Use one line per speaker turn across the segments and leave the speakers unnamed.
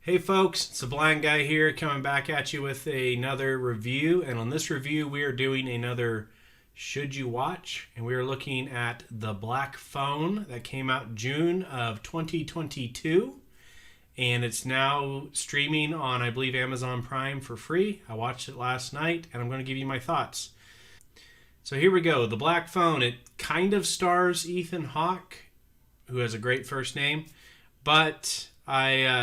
Hey folks, it's the Blind Guy here coming back at you with another review. And on this review, we are doing another Should You Watch? And we are looking at The Black Phone that came out June of 2022. And it's now streaming on, I believe, Amazon Prime for free. I watched it last night and I'm going to give you my thoughts. So here we go. The Black Phone. It kind of stars Ethan Hawke, who has a great first name, but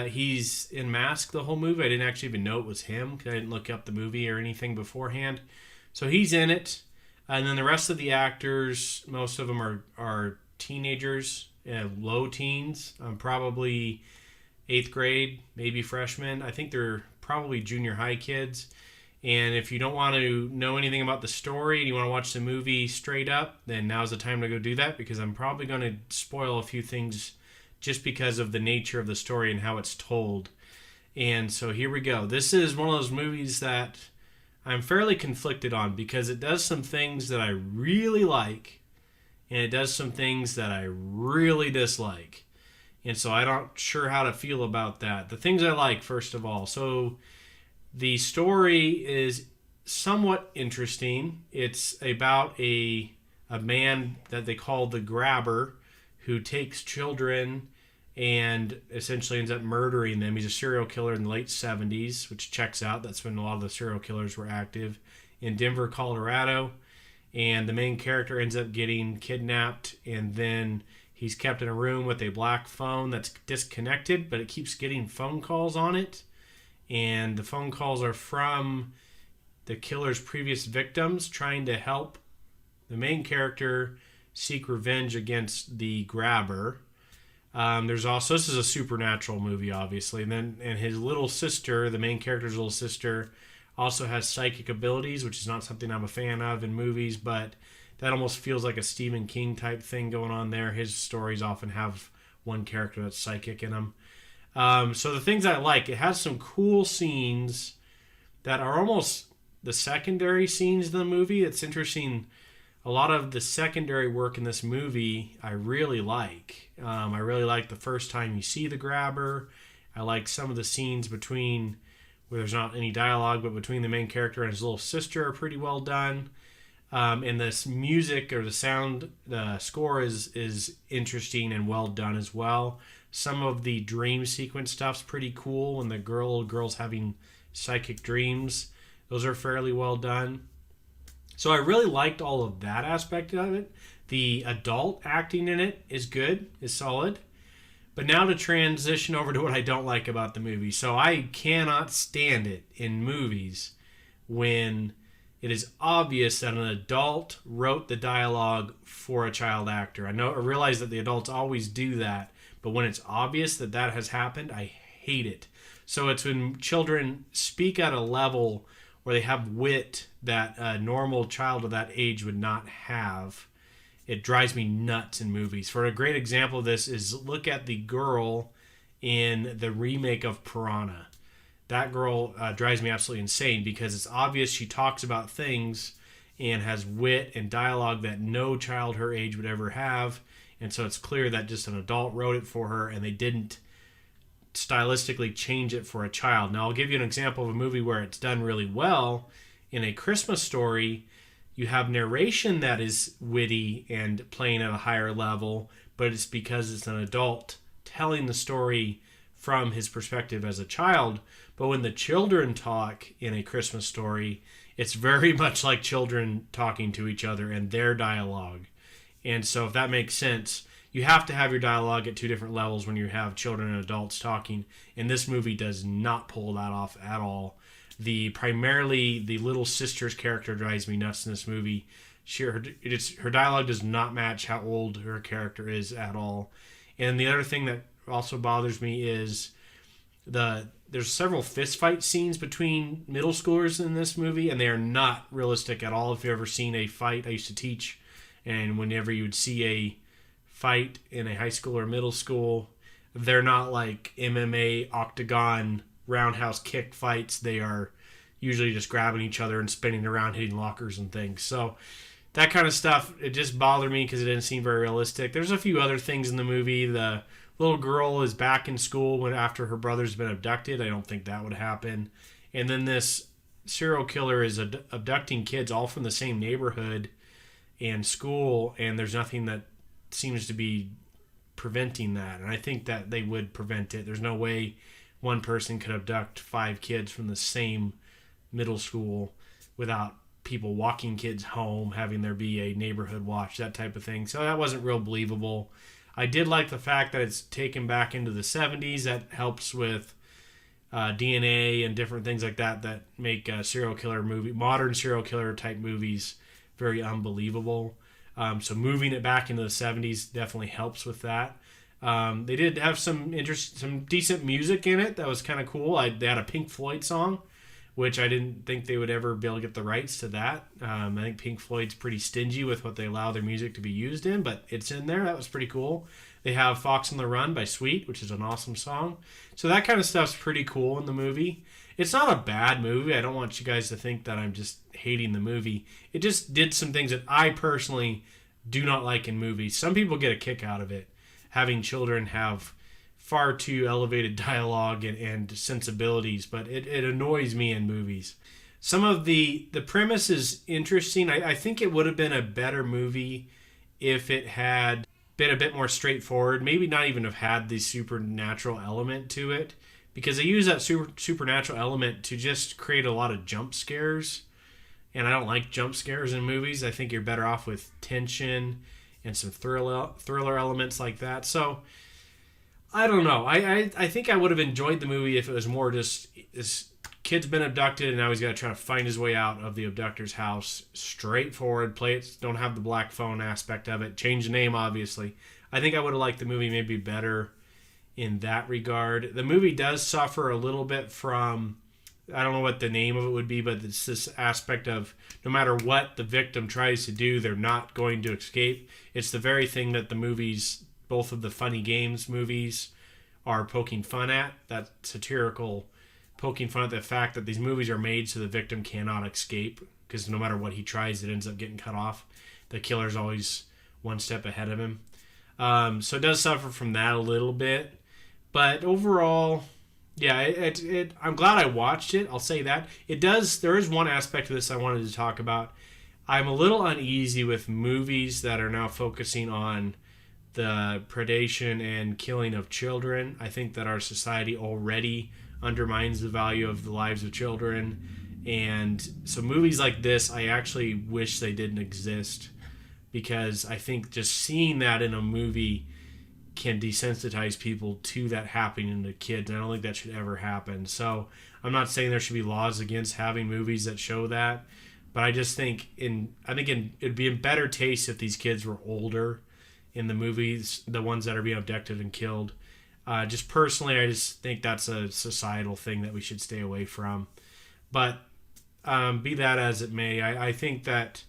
he's in mask the whole movie. I didn't actually even know it was him because I didn't look up the movie or anything beforehand. So he's in it, and then the rest of the actors, most of them are teenagers, low teens, probably 8th grade, maybe freshmen. I think they're probably junior high kids. And if you don't want to know anything about the story and you want to watch the movie straight up, then now's the time to go do that, because I'm probably going to spoil a few things just because of the nature of the story and how it's told. And so here we go. This is one of those movies that I'm fairly conflicted on, because it does some things that I really like and it does some things that I really dislike. And so I'm not sure how to feel about that. The things I like, first of all. So the story is somewhat interesting. It's about a man that they call the Grabber, who takes children and essentially ends up murdering them. He's a serial killer in the late 70s, which checks out. That's when a lot of the serial killers were active in Denver, Colorado. And the main character ends up getting kidnapped, and then he's kept in a room with a black phone that's disconnected, but it keeps getting phone calls on it. And the phone calls are from the killer's previous victims trying to help the main character seek revenge against the Grabber. There's also, this is a supernatural movie, obviously. And his little sister, the main character's little sister, also has psychic abilities, which is not something I'm a fan of in movies, but that almost feels like a Stephen King type thing going on there. His stories often have one character that's psychic in them. So the things I like, it has some cool scenes that are almost the secondary scenes of the movie. It's interesting. A lot of the secondary work in this movie I really like. I really like the first time you see the Grabber. I like some of the scenes between, where there's not any dialogue, but between the main character and his little sister are pretty well done. And this music, or the sound, the score is interesting and well done as well. Some of the dream sequence stuff's pretty cool when the girl's having psychic dreams. Those are fairly well done. So I really liked all of that aspect of it. The adult acting in it is good, is solid. But now to transition over to what I don't like about the movie. So I cannot stand it in movies when it is obvious that an adult wrote the dialogue for a child actor. I realize that the adults always do that, but when it's obvious that that has happened, I hate it. So it's when children speak at a level where they have wit that a normal child of that age would not have. It drives me nuts in movies. For a great example of this is, look at the girl in the remake of Piranha. That girl drives me absolutely insane, because it's obvious she talks about things and has wit and dialogue that no child her age would ever have. And so it's clear that just an adult wrote it for her, and they didn't stylistically change it for a child. Now, I'll give you an example of a movie where it's done really well. In A Christmas Story, you have narration that is witty and playing at a higher level, but it's because it's an adult telling the story from his perspective as a child. But when the children talk in A Christmas Story, it's very much like children talking to each other and their dialogue. And so if that makes sense, you have to have your dialogue at two different levels when you have children and adults talking. And this movie does not pull that off at all. Primarily the little sister's character drives me nuts in this movie. Her dialogue does not match how old her character is at all. And the other thing that also bothers me is there's several fist fight scenes between middle schoolers in this movie, and they are not realistic at all. If you've ever seen a fight, I used to teach, and whenever you would see a fight in a high school or middle school, they're not like MMA octagon roundhouse kick fights. They are usually just grabbing each other and spinning around, hitting lockers and things. So that kind of stuff, it just bothered me because it didn't seem very realistic. There's a few other things in the movie. little girl is back in school after her brother's been abducted. I don't think that would happen. And then this serial killer is abducting kids all from the same neighborhood and school, and there's nothing that seems to be preventing that. And I think that they would prevent it. There's no way one person could abduct 5 kids from the same middle school without people walking kids home, having there be a neighborhood watch, that type of thing. So that wasn't real believable. I did like the fact that it's taken back into the 70s. That helps with DNA and different things like that that make modern serial killer type movies very unbelievable. So moving it back into the 70s definitely helps with that. They did have some decent music in it that was kind of cool. They had a Pink Floyd song, which I didn't think they would ever be able to get the rights to that. I think Pink Floyd's pretty stingy with what they allow their music to be used in, but it's in there. That was pretty cool. They have Fox on the Run by Sweet, which is an awesome song. So that kind of stuff's pretty cool in the movie. It's not a bad movie. I don't want you guys to think that I'm just hating the movie. It just did some things that I personally do not like in movies. Some people get a kick out of it. Having children have far too elevated dialogue and sensibilities, but it annoys me in movies. Some of the premise is interesting. I think it would have been a better movie if it had been a bit more straightforward, maybe not even have had the supernatural element to it, because they use that supernatural element to just create a lot of jump scares, and I don't like jump scares in movies. I think you're better off with tension and some thriller elements like that. So I don't know. I think I would have enjoyed the movie if it was more just this kid's been abducted and now he's got to try to find his way out of the abductor's house. Straightforward, play it, don't have the black phone aspect of it. Change the name, obviously. I think I would have liked the movie maybe better in that regard. The movie does suffer a little bit from, I don't know what the name of it would be, but it's this aspect of no matter what the victim tries to do, they're not going to escape. It's the very thing that the movies, both of the Funny Games movies, are poking fun at. That satirical poking fun at the fact that these movies are made so the victim cannot escape, because no matter what he tries, it ends up getting cut off. The killer's always one step ahead of him. So it does suffer from that a little bit. But overall, yeah, I'm glad I watched it. I'll say that. There is one aspect of this I wanted to talk about. I'm a little uneasy with movies that are now focusing on the predation and killing of children. I think that our society already undermines the value of the lives of children. And so movies like this, I actually wish they didn't exist, because I think just seeing that in a movie can desensitize people to that happening to kids. I don't think that should ever happen. So I'm not saying there should be laws against having movies that show that, but I just think it'd be in better taste if these kids were older in the movies, the ones that are being abducted and killed. Just personally, I just think that's a societal thing that we should stay away from. But be that as it may, I think that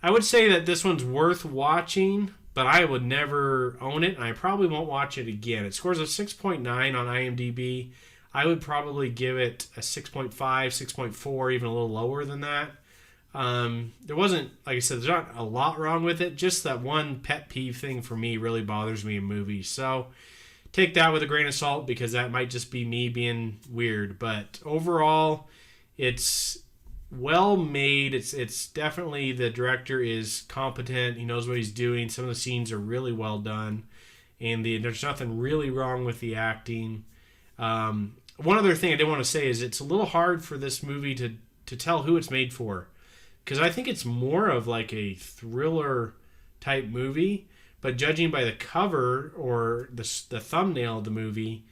I would say that this one's worth watching, but I would never own it, and I probably won't watch it again. It scores a 6.9 on IMDb. I would probably give it a 6.5, 6.4, even a little lower than that. There wasn't, like I said, there's not a lot wrong with it. Just that one pet peeve thing for me really bothers me in movies. So take that with a grain of salt, because that might just be me being weird. But overall, it's well made. It's definitely, the director is competent. He knows what he's doing. Some of the scenes are really well done, and there's nothing really wrong with the acting. One other thing I did want to say is it's a little hard for this movie to tell who it's made for, because I think it's more of like a thriller type movie. But judging by the cover or the thumbnail of the movie,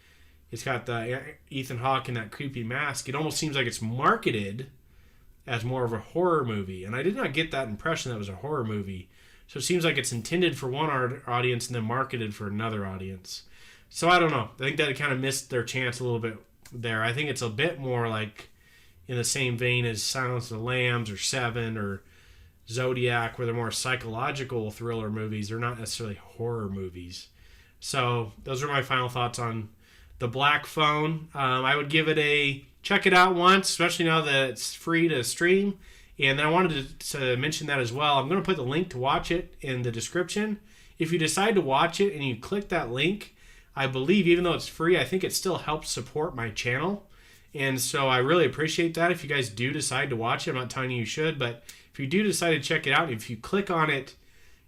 it's got the Ethan Hawke in that creepy mask. It almost seems like it's marketed as more of a horror movie. And I did not get that impression that it was a horror movie. So it seems like it's intended for one audience and then marketed for another audience. So I don't know. I think that it kind of missed their chance a little bit there. I think it's a bit more like in the same vein as Silence of the Lambs or Seven or Zodiac, where they're more psychological thriller movies. They're not necessarily horror movies. So those are my final thoughts on The Black Phone. I would give it check it out once, especially now that it's free to stream. And then I wanted to mention that as well. I'm going to put the link to watch it in the description. If you decide to watch it and you click that link, I believe, even though it's free, I think it still helps support my channel. And so I really appreciate that. If you guys do decide to watch it, I'm not telling you should, but if you do decide to check it out, if you click on it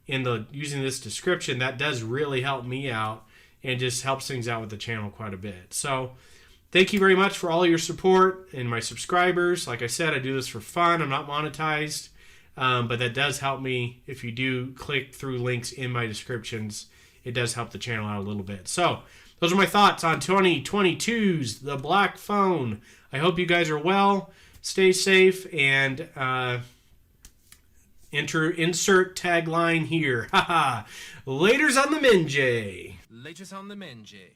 using this description, that does really help me out and just helps things out with the channel quite a bit. So thank you very much for all your support and my subscribers. Like I said, I do this for fun. I'm not monetized, but that does help me. If you do click through links in my descriptions, it does help the channel out a little bit. So those are my thoughts on 2022's The Black Phone. I hope you guys are well. Stay safe, and insert tagline here. Haha. Laters on the Minjay.
Laters on the Minjay.